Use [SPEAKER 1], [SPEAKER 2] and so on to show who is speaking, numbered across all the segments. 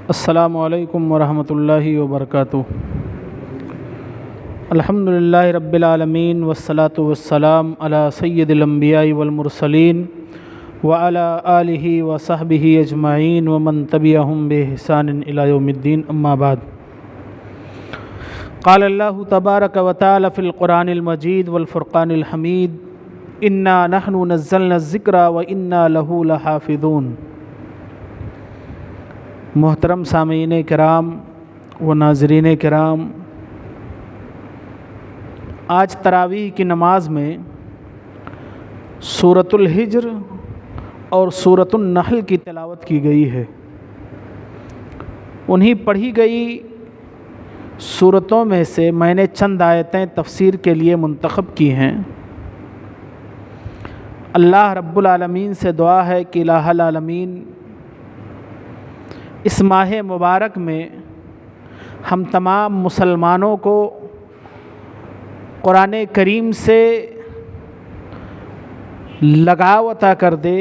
[SPEAKER 1] السلام علیکم ورحمۃ اللہ وبرکاتہ۔ الحمدللہ رب العالمین والصلاة والسلام علی سید الانبیاء والمرسلین وعلی آلہ وصحبہ اجمعین ومن تبعہم بإحسان الی یوم الدین، اما بعد۔ قال اللہ تبارک و تعالی فی القرآن المجید والفرقان الحمید، انا نحن نزلنا الذکر وانا لہ لحافظون۔ محترم سامعین کرام و ناظرین کرام، آج تراویح کی نماز میں سورۃ الحجر اور سورۃ النحل کی تلاوت کی گئی ہے۔ انہی پڑھی گئی سورتوں میں سے میں نے چند آیتیں تفسیر کے لیے منتخب کی ہیں۔ اللہ رب العالمین سے دعا ہے کہ الہ العالمین اس ماہ مبارک میں ہم تمام مسلمانوں کو قرآن کریم سے لگاؤ عطا کر دے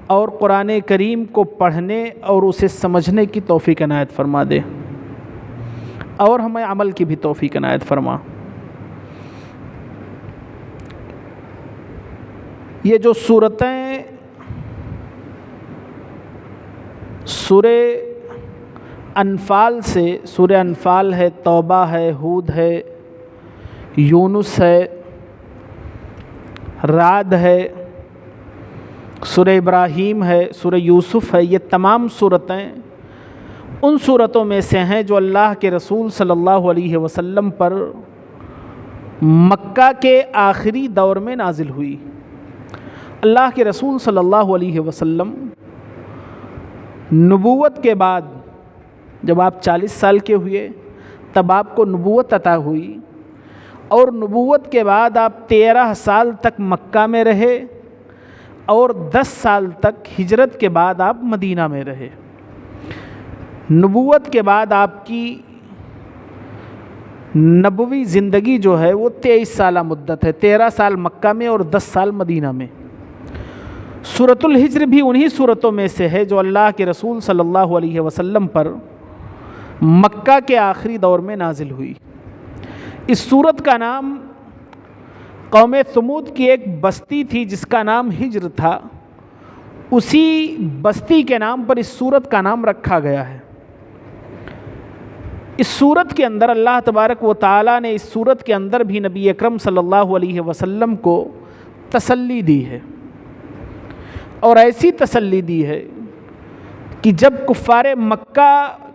[SPEAKER 1] اور قرآن کریم کو پڑھنے اور اسے سمجھنے کی توفیق عنایت فرما دے، اور ہمیں عمل کی بھی توفیق عنایت فرما۔ یہ جو سورتیں سورہ انفال سے، سورہ انفال ہے، توبہ ہے، ہود ہے، یونس ہے، رعد ہے، سورہ ابراہیم ہے، سورہ یوسف ہے، یہ تمام سورتیں ان سورتوں میں سے ہیں جو اللہ کے رسول صلی اللہ علیہ وسلم پر مکہ کے آخری دور میں نازل ہوئی۔ اللہ کے رسول صلی اللہ علیہ وسلم نبوت کے بعد جب آپ 40 سال کے ہوئے تب آپ کو نبوت عطا ہوئی، اور نبوت کے بعد آپ 13 سال تک مکہ میں رہے اور 10 سال تک ہجرت کے بعد آپ مدینہ میں رہے۔ نبوت کے بعد آپ کی نبوی زندگی جو ہے وہ 23 سالہ مدت ہے، 13 سال مکہ میں اور 10 سال مدینہ میں۔ سورۃ الحجر بھی انہی سورتوں میں سے ہے جو اللہ کے رسول صلی اللہ علیہ وسلم پر مکہ کے آخری دور میں نازل ہوئی۔ اس سورت کا نام قوم ثمود کی ایک بستی تھی جس کا نام حجر تھا، اسی بستی کے نام پر اس سورت کا نام رکھا گیا ہے۔ اس سورت کے اندر اللہ تبارک و تعالی نے اس سورت کے اندر بھی نبی اکرم صلی اللہ علیہ وسلم کو تسلی دی ہے، اور ایسی تسلی دی ہے کہ جب کفار مکہ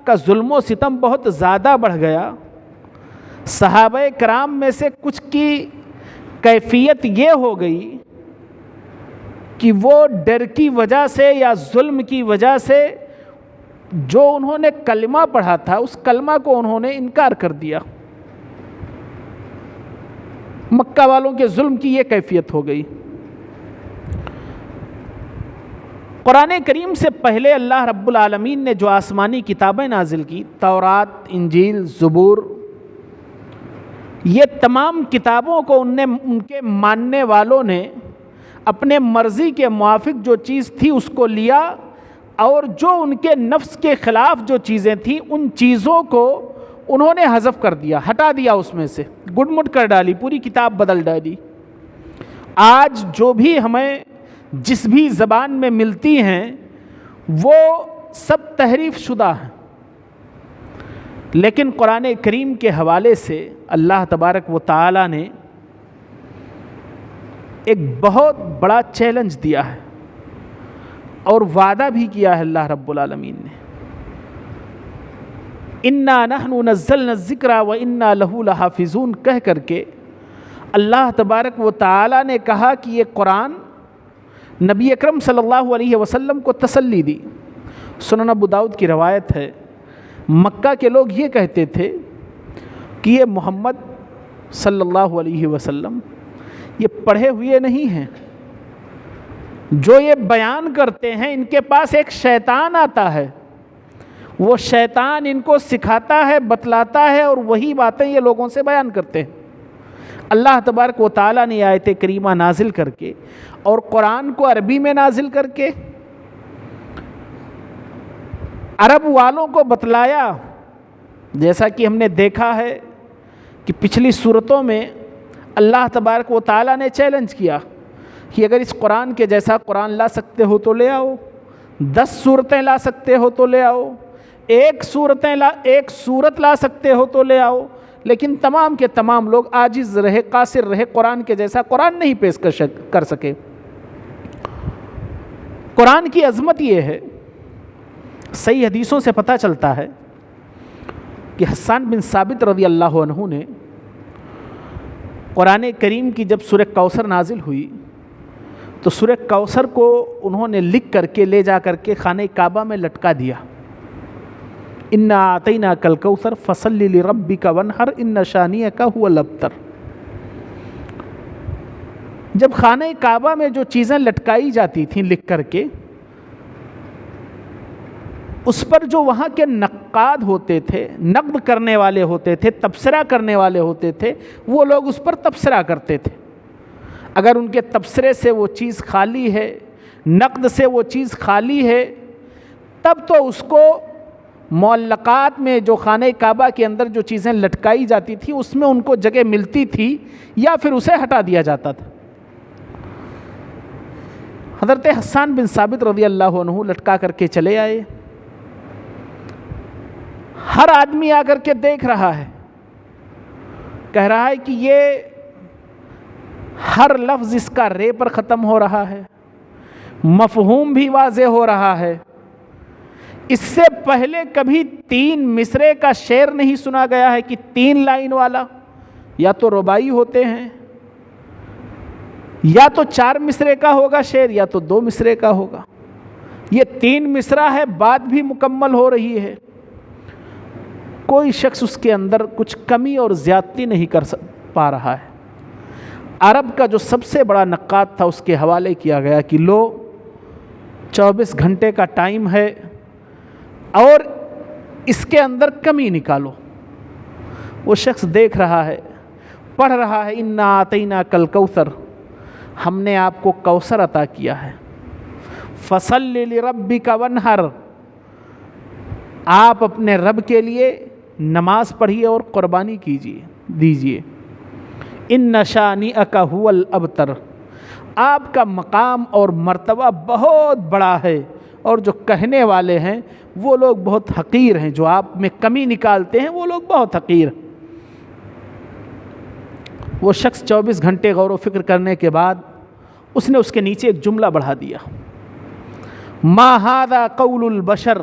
[SPEAKER 1] کا ظلم و ستم بہت زیادہ بڑھ گیا، صحابہ کرام میں سے کچھ کی کیفیت یہ ہو گئی کہ وہ ڈر کی وجہ سے یا ظلم کی وجہ سے جو انہوں نے کلمہ پڑھا تھا اس کلمہ کو انہوں نے انکار کر دیا۔ مکہ والوں کے ظلم کی یہ کیفیت ہو گئی۔ قرآن کریم سے پہلے اللہ رب العالمین نے جو آسمانی کتابیں نازل کی، تورات، انجیل، زبور، یہ تمام کتابوں کو ان کے ماننے والوں نے اپنے مرضی کے موافق جو چیز تھی اس کو لیا، اور جو ان کے نفس کے خلاف جو چیزیں تھیں ان چیزوں کو انہوں نے حذف کر دیا، ہٹا دیا، اس میں سے گڈ مٹ کر ڈالی، پوری کتاب بدل ڈالی۔ آج جو بھی ہمیں جس بھی زبان میں ملتی ہیں وہ سب تحریف شدہ ہیں، لیکن قرآن کریم کے حوالے سے اللہ تبارک و تعالی نے ایک بہت بڑا چیلنج دیا ہے اور وعدہ بھی کیا ہے اللہ رب العالمین نے۔ انا نحن نزلنا الذکر وانا لہ لحافظون کہہ کر کے اللہ تبارک و تعالی نے کہا کہ یہ قرآن نبی اکرم صلی اللہ علیہ وسلم کو تسلی دی۔ سنن ابو داؤد کی روایت ہے، مکہ کے لوگ یہ کہتے تھے کہ یہ محمد صلی اللہ علیہ وسلم یہ پڑھے ہوئے نہیں ہیں، جو یہ بیان کرتے ہیں ان کے پاس ایک شیطان آتا ہے، وہ شیطان ان کو سکھاتا ہے، بتلاتا ہے، اور وہی باتیں یہ لوگوں سے بیان کرتے ہیں۔ اللہ تبارک و تعالیٰ نے آیت کریمہ نازل کر کے اور قرآن کو عربی میں نازل کر کے عرب والوں کو بتلایا، جیسا کہ ہم نے دیکھا ہے کہ پچھلی صورتوں میں اللہ تبارک و تعالیٰ نے چیلنج کیا کہ اگر اس قرآن کے جیسا قرآن لا سکتے ہو تو لے آؤ، 10 صورتیں لا سکتے ہو تو لے آؤ، ایک صورت لا سکتے ہو تو لے آؤ، لیکن تمام کے تمام لوگ عاجز رہے، قاصر رہے، قرآن کے جیسا قرآن نہیں پیش کر سکے۔ قرآن کی عظمت یہ ہے، صحیح حدیثوں سے پتہ چلتا ہے کہ حسان بن ثابت رضی اللہ عنہ نے قرآن کریم کی جب سورہ کوثر نازل ہوئی تو سورہ کوثر کو انہوں نے لکھ کر کے لے جا کر کے خانہ کعبہ میں لٹکا دیا، انا اعطیناک الکوثر فصل لربک وانحر ان شانئک هو الابتر۔ جب خانہ کعبہ میں جو چیزیں لٹکائی جاتی تھیں لکھ کر کے، اس پر جو وہاں کے نقاد ہوتے تھے، نقد کرنے والے ہوتے تھے، تبصرہ کرنے والے ہوتے تھے، وہ لوگ اس پر تبصرہ کرتے تھے۔ اگر ان کے تبصرے سے وہ چیز خالی ہے، نقد سے وہ چیز خالی ہے، تب تو اس کو معلقات میں جو خانہ کعبہ کے اندر جو چیزیں لٹکائی جاتی تھیں اس میں ان کو جگہ ملتی تھی یا پھر اسے ہٹا دیا جاتا تھا۔ حضرت حسان بن ثابت رضی اللہ عنہ لٹکا کر کے چلے آئے، ہر آدمی آ کر کے دیکھ رہا ہے، کہہ رہا ہے کہ یہ ہر لفظ اس کا رے پر ختم ہو رہا ہے، مفہوم بھی واضح ہو رہا ہے، اس سے پہلے کبھی 3 مصرے کا شعر نہیں سنا گیا ہے کہ 3 لائن والا، یا تو رباعی ہوتے ہیں، یا تو 4 مصرے کا ہوگا شعر، یا تو 2 مصرے کا ہوگا، یہ 3 مصرع ہے، بات بھی مکمل ہو رہی ہے، کوئی شخص اس کے اندر کچھ کمی اور زیادتی نہیں کر پا رہا ہے۔ عرب کا جو سب سے بڑا نقاد تھا اس کے حوالے کیا گیا کہ لو 24 گھنٹے کا ٹائم ہے اور اس کے اندر کمی نکالو۔ وہ شخص دیکھ رہا ہے، پڑھ رہا ہے، انا اعطیناک الکوثر، ہم نے آپ کو کوثر عطا کیا ہے، فصل لربک وانحر، آپ اپنے رب کے لیے نماز پڑھیے اور قربانی دیجیے، ان شانئک هو الابتر، آپ کا مقام اور مرتبہ بہت بڑا ہے، اور جو کہنے والے ہیں وہ لوگ بہت حقیر ہیں، جو آپ میں کمی نکالتے ہیں وہ لوگ بہت حقیر ہیں۔ وہ شخص 24 گھنٹے غور و فکر کرنے کے بعد اس نے اس کے نیچے ایک جملہ بڑھا دیا، ما ھذا قول البشر،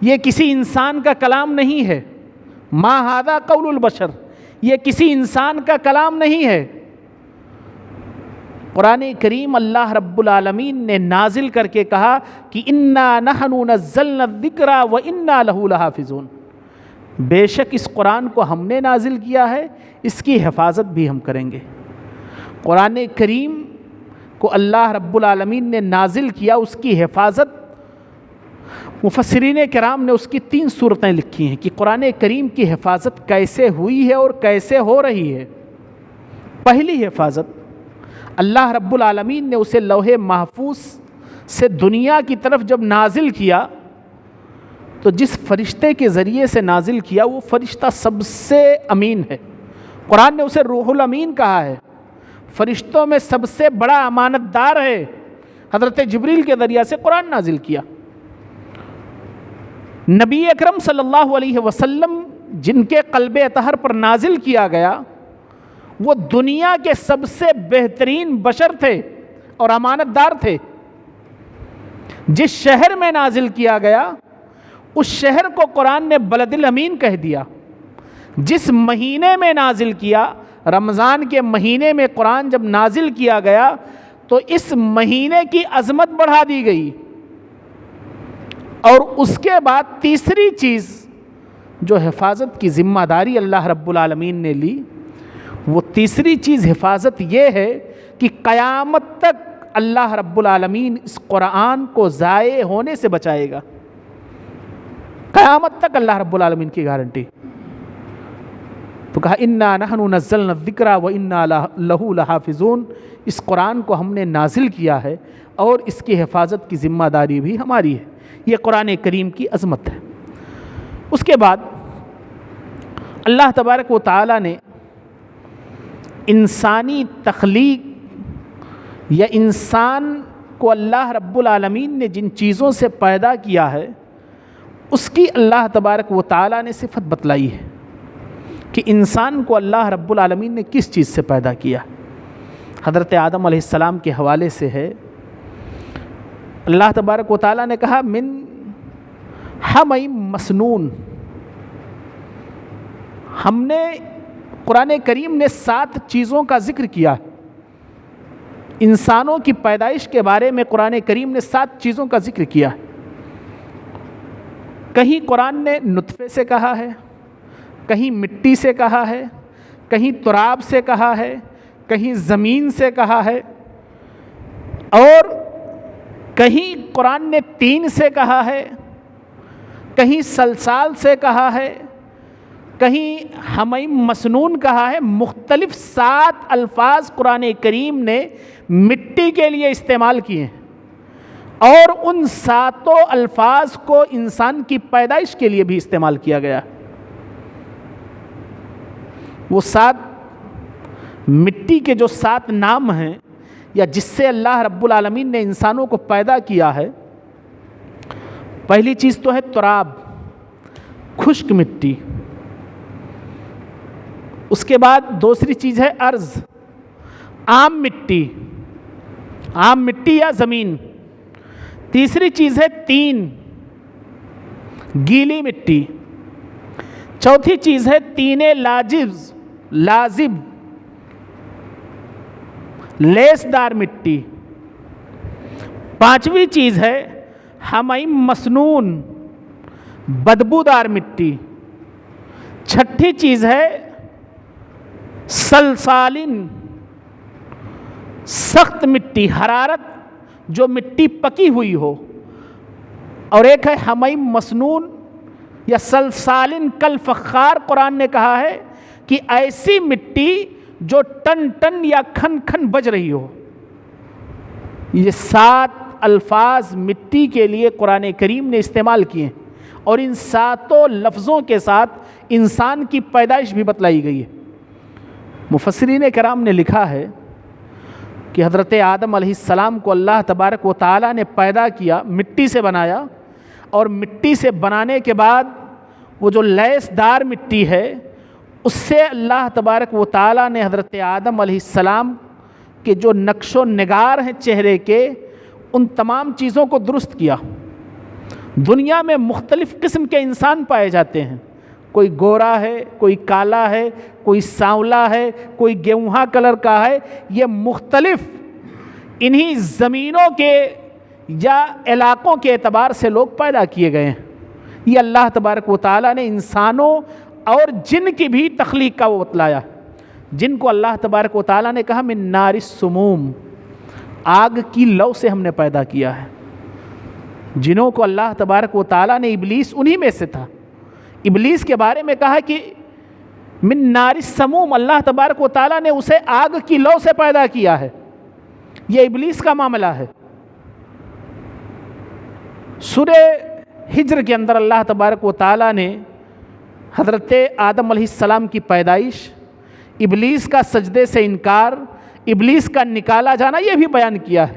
[SPEAKER 1] یہ کسی انسان کا کلام نہیں ہے، ما ھذا قول البشر، یہ کسی انسان کا کلام نہیں ہے۔ قرآن کریم اللہ رب العالمین نے نازل کر کے کہا کہ انا نحن نزلنا الذکر وانا لہ لحافظون، بے شک اس قرآن کو ہم نے نازل کیا ہے، اس کی حفاظت بھی ہم کریں گے۔ قرآن کریم کو اللہ رب العالمین نے نازل کیا، اس کی حفاظت مفسرین کرام نے اس کی 3 صورتیں لکھی ہیں کہ قرآن کریم کی حفاظت کیسے ہوئی ہے اور کیسے ہو رہی ہے۔ پہلی حفاظت، اللہ رب العالمین نے اسے لوح محفوظ سے دنیا کی طرف جب نازل کیا تو جس فرشتے کے ذریعے سے نازل کیا وہ فرشتہ سب سے امین ہے، قرآن نے اسے روح الامین کہا ہے، فرشتوں میں سب سے بڑا امانت دار ہے، حضرت جبریل کے ذریعے سے قرآن نازل کیا۔ نبی اکرم صلی اللہ علیہ وسلم جن کے قلب اطہر پر نازل کیا گیا وہ دنیا کے سب سے بہترین بشر تھے اور امانت دار تھے۔ جس شہر میں نازل کیا گیا اس شہر کو قرآن نے بلد الامین کہہ دیا۔ جس مہینے میں نازل کیا، رمضان کے مہینے میں قرآن جب نازل کیا گیا تو اس مہینے کی عظمت بڑھا دی گئی۔ اور اس کے بعد تیسری چیز جو حفاظت کی ذمہ داری اللہ رب العالمین نے لی، وہ تیسری چیز حفاظت یہ ہے کہ قیامت تک اللہ رب العالمین اس قرآن کو ضائع ہونے سے بچائے گا، قیامت تک اللہ رب العالمین کی گارنٹی۔ تو کہا انا نحن نزلنا الذکر وانا لہ لحافظون، اس قرآن کو ہم نے نازل کیا ہے اور اس کی حفاظت کی ذمہ داری بھی ہماری ہے۔ یہ قرآن کریم کی عظمت ہے۔ اس کے بعد اللہ تبارک و تعالیٰ نے انسانی تخلیق یا انسان کو اللہ رب العالمین نے جن چیزوں سے پیدا کیا ہے اس کی اللہ تبارک و تعالیٰ نے صفت بتلائی ہے کہ انسان کو اللہ رب العالمین نے کس چیز سے پیدا کیا۔ حضرت آدم علیہ السلام کے حوالے سے ہے، اللہ تبارک و تعالیٰ نے کہا من حمیم مسنون۔ ہم نے قرآن کریم نے 7 چیزوں کا ذکر کیا، انسانوں کی پیدائش کے بارے میں قرآن کریم نے 7 چیزوں کا ذکر کیا۔ کہیں قرآن نے نطفے سے کہا ہے، کہیں مٹی سے کہا ہے، کہیں تراب سے کہا ہے، کہیں زمین سے کہا ہے، اور کہیں قرآن نے طین سے کہا ہے، کہیں سلسال سے کہا ہے، کہیں حمیم مسنون کہا ہے۔ مختلف 7 الفاظ قرآن کریم نے مٹی کے لیے استعمال کیے ہیں، اور ان 7 الفاظ کو انسان کی پیدائش کے لیے بھی استعمال کیا گیا۔ وہ 7 مٹی کے جو 7 نام ہیں یا جس سے اللہ رب العالمین نے انسانوں کو پیدا کیا ہے، پہلی چیز تو ہے تراب، خشک مٹی۔ اس کے بعد دوسری چیز ہے ارض، عام مٹی، عام مٹی یا زمین۔ تیسری چیز ہے طین، گیلی مٹی۔ چوتھی چیز ہے طین لازب، لیس دار مٹی۔ پانچویں چیز ہے حمیم مسنون، بدبودار مٹی۔ چھٹی چیز ہے سلسالن، سخت مٹی، حرارت جو مٹی پکی ہوئی ہو۔ اور ایک ہے حمیم مسنون یا سلسالن کالفخار، قرآن نے کہا ہے کہ ایسی مٹی جو ٹن ٹن یا کھن کھن بج رہی ہو۔ یہ 7 الفاظ مٹی کے لیے قرآن کریم نے استعمال کیے، اور ان 7 لفظوں کے ساتھ انسان کی پیدائش بھی بتلائی گئی ہے۔ مفسرین کرام نے لکھا ہے کہ حضرت آدم علیہ السلام کو اللہ تبارک و تعالیٰ نے پیدا کیا، مٹی سے بنایا، اور مٹی سے بنانے کے بعد وہ جو لیس دار مٹی ہے اس سے اللہ تبارک و تعالیٰ نے حضرت آدم علیہ السلام کے جو نقش و نگار ہیں چہرے کے، ان تمام چیزوں کو درست کیا۔ دنیا میں مختلف قسم کے انسان پائے جاتے ہیں، کوئی گورا ہے، کوئی کالا ہے، کوئی سانولا ہے، کوئی گیہواں کلر کا ہے۔ یہ مختلف انہی زمینوں کے یا علاقوں کے اعتبار سے لوگ پیدا کیے گئے ہیں۔ یہ اللہ تبارک و تعالیٰ نے انسانوں اور جن کی بھی تخلیق کا وہ بتلایا، جن کو اللہ تبارک و تعالیٰ نے کہا من نار السموم، آگ کی لو سے ہم نے پیدا کیا ہے۔ جنوں کو اللہ تبارک و تعالیٰ نے، ابلیس انہی میں سے تھا، ابلیس کے بارے میں کہا کہ من نار السموم، اللہ تبارک و تعالیٰ نے اسے آگ کی لو سے پیدا کیا ہے۔ یہ ابلیس کا معاملہ ہے۔ سورہ ہجر کے اندر اللہ تبارک و تعالیٰ نے حضرت آدم علیہ السلام کی پیدائش، ابلیس کا سجدے سے انکار، ابلیس کا نکالا جانا، یہ بھی بیان کیا ہے،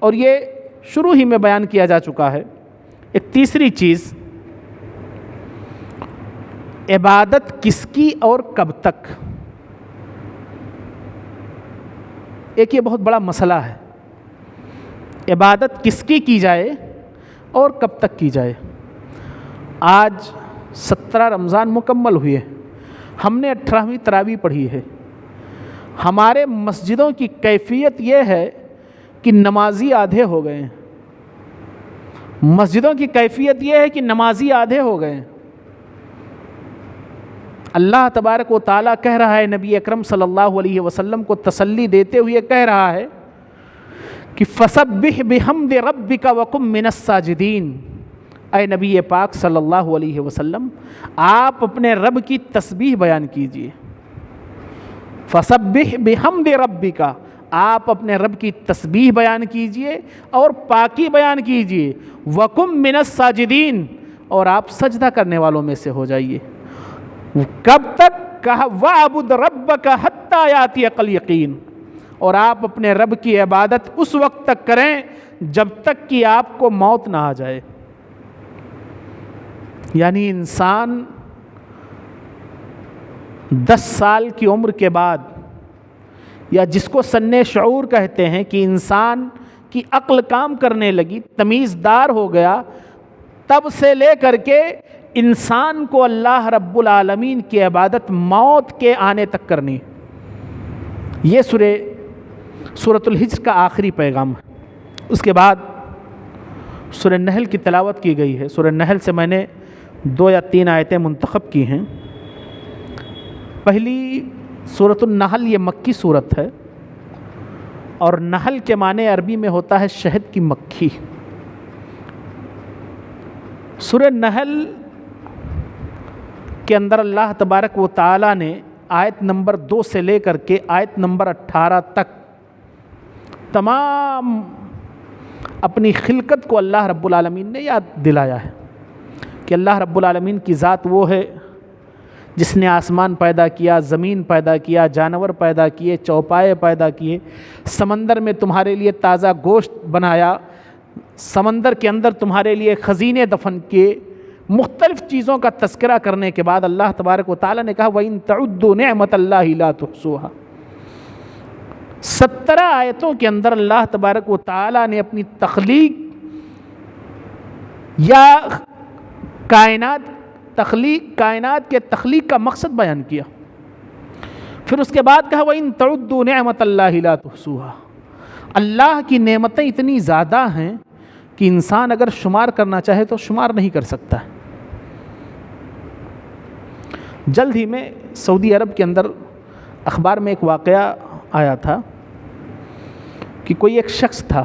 [SPEAKER 1] اور یہ شروع ہی میں بیان کیا جا چکا ہے۔ ایک تیسری چیز، عبادت کس کی اور کب تک؟ ایک یہ بہت بڑا مسئلہ ہے، عبادت کس کی جائے اور کب تک کی جائے۔ آج 17 رمضان مکمل ہوئے، ہم نے 18ویں تراویح پڑھی ہے۔ ہمارے مسجدوں کی کیفیت یہ ہے کہ نمازی آدھے ہو گئے ہیں، مسجدوں کی کیفیت یہ ہے کہ نمازی آدھے ہو گئے ہیں۔ اللہ تبارک و تعالیٰ کہہ رہا ہے، نبی اکرم صلی اللہ علیہ وسلم کو تسلی دیتے ہوئے کہہ رہا ہے کہ فَسَبِّحْ بِحَمْدِ رَبِّكَ وَكُن مِّنَ السَّاجِدِينَ۔ اے نبی پاک صلی اللہ علیہ وسلم، آپ اپنے رب کی تسبیح بیان کیجئے۔ فَسَبِّحْ بِحَمْدِ رَبِّكَ، آپ اپنے رب کی تسبیح بیان کیجئے اور پاکی بیان کیجئے، وَقُم مِّنَ السَّاجِدِينَ، اور آپ سجدہ کرنے والوں میں سے ہو جائیے۔ کب تک؟ کہا وَاعْبُدْ رَبَّكَ حَتَّىٰ يَأْتِيَكَ الْيَقِينُ، اور آپ اپنے رب کی عبادت اس وقت تک کریں جب تک کہ آپ کو موت نہ آ جائے۔ یعنی انسان 10 سال کی عمر کے بعد، یا جس کو سن شعور کہتے ہیں کہ انسان کی عقل کام کرنے لگی، تمیزدار ہو گیا، تب سے لے کر کے انسان کو اللہ رب العالمین کی عبادت موت کے آنے تک کرنی۔ یہ سورۃ الحجر کا آخری پیغام ہے۔ اس کے بعد سورہ نحل کی تلاوت کی گئی ہے۔ سورہ نحل سے میں نے 2 یا 3 آیتیں منتخب کی ہیں۔ پہلی سورۃ النحل یہ مکی سورت ہے، اور نحل کے معنی عربی میں ہوتا ہے شہد کی مکھی۔ سورہ نحل کے اندر اللہ تبارک و تعالی نے آیت نمبر 2 سے لے کر کے آیت نمبر 18 تک تمام اپنی خلقت کو اللہ رب العالمین نے یاد دلایا ہے کہ اللہ رب العالمین کی ذات وہ ہے جس نے آسمان پیدا کیا، زمین پیدا کیا، جانور پیدا کیے، چوپائے پیدا کیے، سمندر میں تمہارے لیے تازہ گوشت بنایا، سمندر کے اندر تمہارے لیے خزینے دفن کیے۔ مختلف چیزوں کا تذکرہ کرنے کے بعد اللہ تبارک و تعالیٰ نے کہا وَإِن تَعُدُّوا نِعْمَةَ اللَّهِ لَا تُحْصُوهَا۔ 17 آیتوں کے اندر اللہ تبارک و تعالیٰ نے اپنی تخلیق یا کائنات کے تخلیق کا مقصد بیان کیا۔ پھر اس کے بعد کہا وَإِن تَعُدُّوا نِعْمَةَ اللَّهِ لَا تُحْصُوهَا۔ اللہ کی نعمتیں اتنی زیادہ ہیں کہ انسان اگر شمار کرنا چاہے تو شمار نہیں کر سکتا ہے۔ جلد ہی میں سعودی عرب کے اندر اخبار میں ایک واقعہ آیا تھا کہ کوئی ایک شخص تھا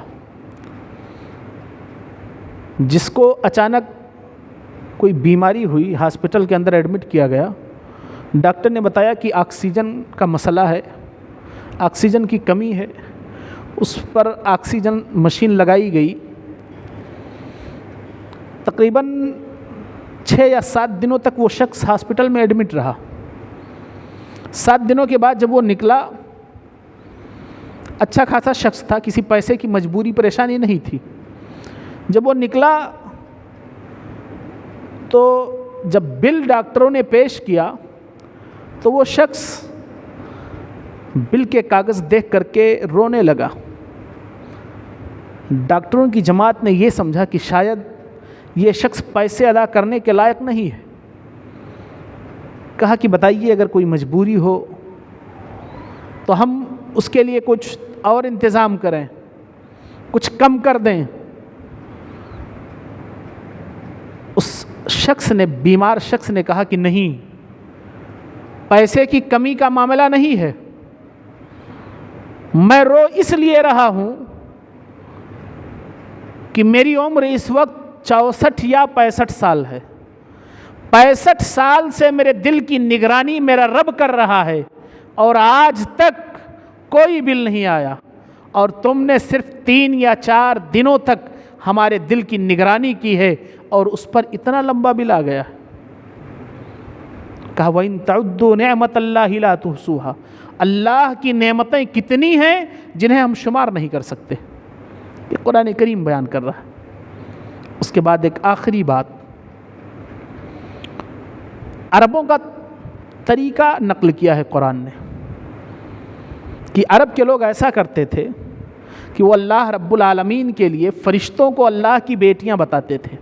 [SPEAKER 1] جس کو اچانک کوئی بیماری ہوئی، ہاسپٹل کے اندر ایڈمٹ کیا گیا۔ ڈاکٹر نے بتایا کہ آکسیجن کا مسئلہ ہے، آکسیجن کی کمی ہے۔ اس پر آکسیجن مشین لگائی گئی۔ تقریباً 6 یا 7 دنوں تک وہ شخص ہاسپٹل میں ایڈمٹ رہا۔ 7 دنوں کے بعد جب وہ نکلا، اچھا خاصا شخص تھا، کسی پیسے کی مجبوری پریشانی نہیں تھی۔ جب وہ نکلا تو جب بل ڈاکٹروں نے پیش کیا تو وہ شخص بل کے کاغذ دیکھ کر کے رونے لگا۔ ڈاکٹروں کی جماعت نے یہ سمجھا کہ شاید یہ شخص پیسے ادا کرنے کے لائق نہیں ہے۔ کہا کہ بتائیے اگر کوئی مجبوری ہو تو ہم اس کے لیے کچھ اور انتظام کریں، کچھ کم کر دیں۔ اس شخص نے، بیمار شخص نے کہا کہ نہیں، پیسے کی کمی کا معاملہ نہیں ہے، میں رو اس لیے رہا ہوں کہ میری عمر اس وقت 64 یا 65 سال ہے۔ 65 سال سے میرے دل کی نگرانی میرا رب کر رہا ہے اور آج تک کوئی بل نہیں آیا، اور تم نے صرف 3 یا 4 دنوں تک ہمارے دل کی نگرانی کی ہے اور اس پر اتنا لمبا بل آ گیا۔ کہا وَإِن تَعُدُّوا نِعْمَةَ اللَّهِ لَا تُحْصُوهَا۔ اللہ کی نعمتیں کتنی ہیں جنہیں ہم شمار نہیں کر سکتے۔ یہ قرآن کریم بیان کر رہا ہے۔ اس کے بعد ایک آخری بات، عربوں کا طریقہ نقل کیا ہے قرآن نے کہ عرب کے لوگ ایسا کرتے تھے کہ وہ اللہ رب العالمین کے لیے فرشتوں کو اللہ کی بیٹیاں بتاتے تھے۔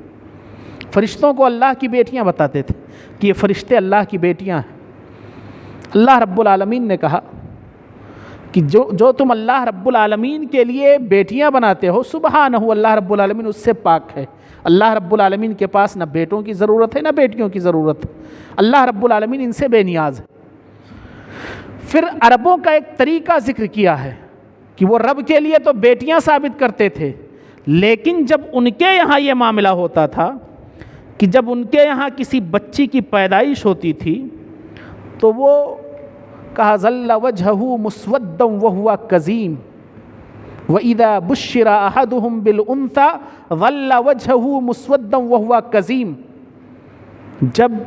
[SPEAKER 1] فرشتوں کو اللہ کی بیٹیاں بتاتے تھے کہ یہ فرشتے اللہ کی بیٹیاں ہیں۔ اللہ رب العالمین نے کہا کہ جو تم اللہ رب العالمین کے لیے بیٹیاں بناتے ہو، سبحانہ، اللہ رب العالمین اس سے پاک ہے۔ اللہ رب العالمین کے پاس نہ بیٹوں کی ضرورت ہے نہ بیٹیوں کی ضرورت ہے۔ اللہ رب العالمین ان سے بے نیاز ہے۔ پھر عربوں کا ایک طریقہ ذکر کیا ہے کہ وہ رب کے لیے تو بیٹیاں ثابت کرتے تھے، لیکن جب ان کے یہاں یہ معاملہ ہوتا تھا کہ جب ان کے یہاں کسی بچی کی پیدائش ہوتی تھی تو وہ کہا ظل وجہہ مسودا وہو کظیم، وَإِذَا بُشِّرَ أَحَدُهُمْ بِالْأُنثَىٰ ظَلَّ وَجْهُهُ مُسْوَدًّا وَهُوَ كَظِيمٌ، جب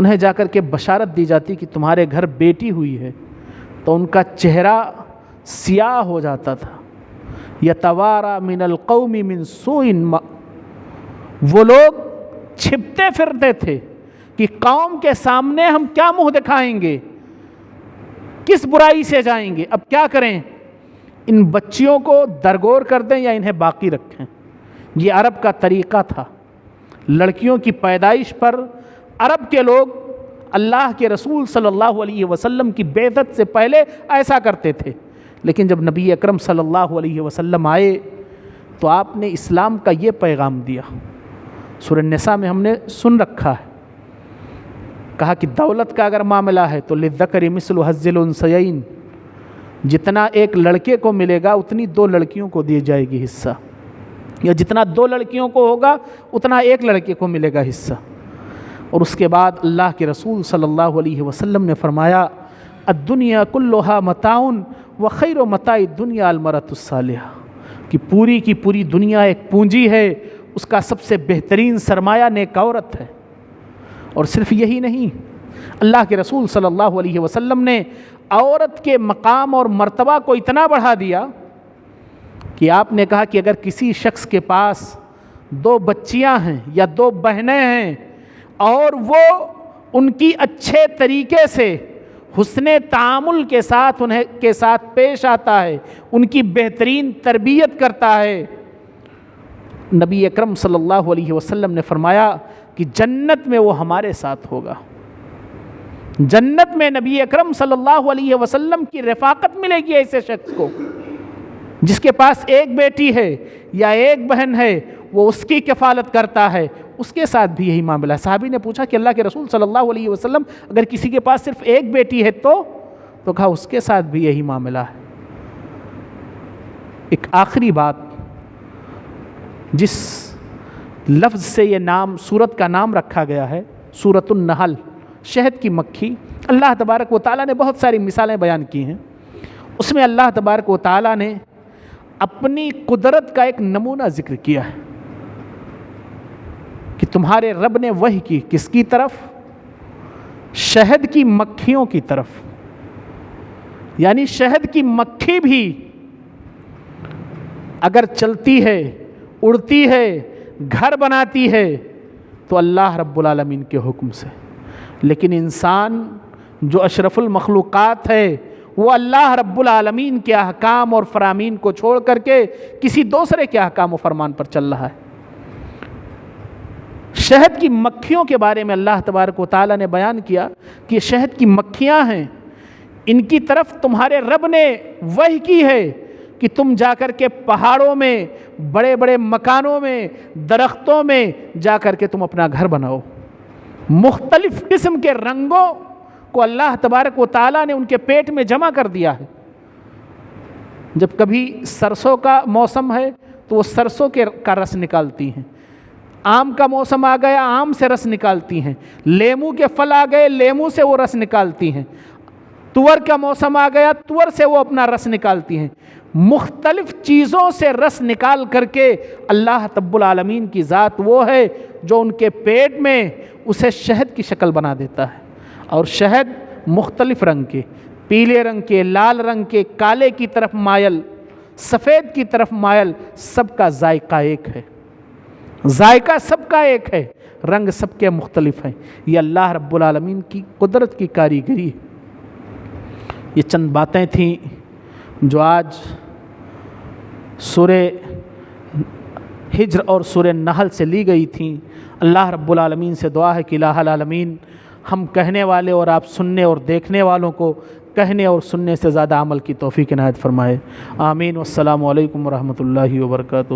[SPEAKER 1] انہیں جا کر کے بشارت دی جاتی کہ تمہارے گھر بیٹی ہوئی ہے تو ان کا چہرہ سیاہ ہو جاتا تھا. یتوارا من القوم من سوء ما، وہ لوگ چھپتے پھرتے تھے کہ قوم کے سامنے ہم کیا منہ دکھائیں گے، کس برائی سے جائیں گے، اب کیا کریں، ان بچیوں کو درگور کر دیں یا انہیں باقی رکھیں. یہ عرب کا طریقہ تھا. لڑکیوں کی پیدائش پر عرب کے لوگ اللہ کے رسول صلی اللہ علیہ وسلم کی بعثت سے پہلے ایسا کرتے تھے، لیکن جب نبی اکرم صلی اللہ علیہ وسلم آئے تو آپ نے اسلام کا یہ پیغام دیا. سورہ النساء میں ہم نے سن رکھا ہے، کہا کہ دولت کا اگر معاملہ ہے تو للذکر مثل حظ الانثیین، جتنا ایک لڑکے کو ملے گا اتنی دو لڑکیوں کو دی جائے گی حصہ، یا جتنا دو لڑکیوں کو ہوگا اتنا ایک لڑکے کو ملے گا حصہ. اور اس کے بعد اللہ کے رسول صلی اللہ علیہ وسلم نے فرمایا الدنیا کلھا متاع وخیر متاع الدنیا المرأۃ الصالحہ، کہ پوری کی پوری دنیا ایک پونجی ہے، اس کا سب سے بہترین سرمایہ نیک عورت ہے. اور صرف یہی نہیں، اللہ کے رسول صلی اللہ علیہ وسلم نے عورت کے مقام اور مرتبہ کو اتنا بڑھا دیا کہ آپ نے کہا کہ اگر کسی شخص کے پاس دو بچیاں ہیں یا دو بہنیں ہیں اور وہ ان کی اچھے طریقے سے حسن تعامل کے ساتھ پیش آتا ہے، ان کی بہترین تربیت کرتا ہے، نبی اکرم صلی اللہ علیہ وسلم نے فرمایا کہ جنت میں وہ ہمارے ساتھ ہوگا. جنت میں نبی اکرم صلی اللہ علیہ وسلم کی رفاقت ملے گی ایسے شخص کو جس کے پاس ایک بیٹی ہے یا ایک بہن ہے، وہ اس کی کفالت کرتا ہے، اس کے ساتھ بھی یہی معاملہ ہے. صحابی نے پوچھا کہ اللہ کے رسول صلی اللہ علیہ وسلم اگر کسی کے پاس صرف ایک بیٹی ہے تو کہا اس کے ساتھ بھی یہی معاملہ ہے. ایک آخری بات، جس لفظ سے یہ نام سورت کا نام رکھا گیا ہے، سورۃ النحل، شہد کی مکھی. اللہ تبارک و تعالیٰ نے بہت ساری مثالیں بیان کی ہیں، اس میں اللہ تبارک و تعالیٰ نے اپنی قدرت کا ایک نمونہ ذکر کیا ہے کہ تمہارے رب نے وحی کی کس کی طرف؟ شہد کی مکھیوں کی طرف. یعنی شہد کی مکھی بھی اگر چلتی ہے، اڑتی ہے، گھر بناتی ہے تو اللہ رب العالمین کے حکم سے. لیکن انسان جو اشرف المخلوقات ہے وہ اللہ رب العالمین کے احکام اور فرامین کو چھوڑ کر کے کسی دوسرے کے احکام و فرمان پر چل رہا ہے. شہد کی مکھیوں کے بارے میں اللہ تبارک و تعالیٰ نے بیان کیا کہ شہد کی مکھیاں ہیں، ان کی طرف تمہارے رب نے وحی کی ہے کہ تم جا کر کے پہاڑوں میں، بڑے بڑے مکانوں میں، درختوں میں جا کر کے تم اپنا گھر بناؤ. مختلف قسم کے رنگوں کو اللہ تبارک و تعالیٰ نے ان کے پیٹ میں جمع کر دیا ہے. جب کبھی سرسوں کا موسم ہے تو وہ سرسوں کا رس نکالتی ہیں، آم کا موسم آ گیا آم سے رس نکالتی ہیں، لیمو کے پھل آ گئے لیمو سے وہ رس نکالتی ہیں، تور کا موسم آ گیا تور سے وہ اپنا رس نکالتی ہیں. مختلف چیزوں سے رس نکال کر کے اللہ رب العالمین کی ذات وہ ہے جو ان کے پیٹ میں اسے شہد کی شکل بنا دیتا ہے. اور شہد مختلف رنگ کے، پیلے رنگ کے، لال رنگ کے، کالے کی طرف مائل، سفید کی طرف مائل، سب کا ذائقہ ایک ہے، ذائقہ سب کا ایک ہے، رنگ سب کے مختلف ہیں. یہ اللہ رب العالمین کی قدرت کی کاریگری ہے. یہ چند باتیں تھیں جو آج سورہ ہجر اور سورہ نحل سے لی گئی تھیں. اللہ رب العالمین سے دعا ہے کہ الہ العالمین ہم کہنے والے اور آپ سننے اور دیکھنے والوں کو کہنے اور سننے سے زیادہ عمل کی توفیق عنایت فرمائے. آمین. والسلام علیکم ورحمۃ اللہ وبرکاتہ.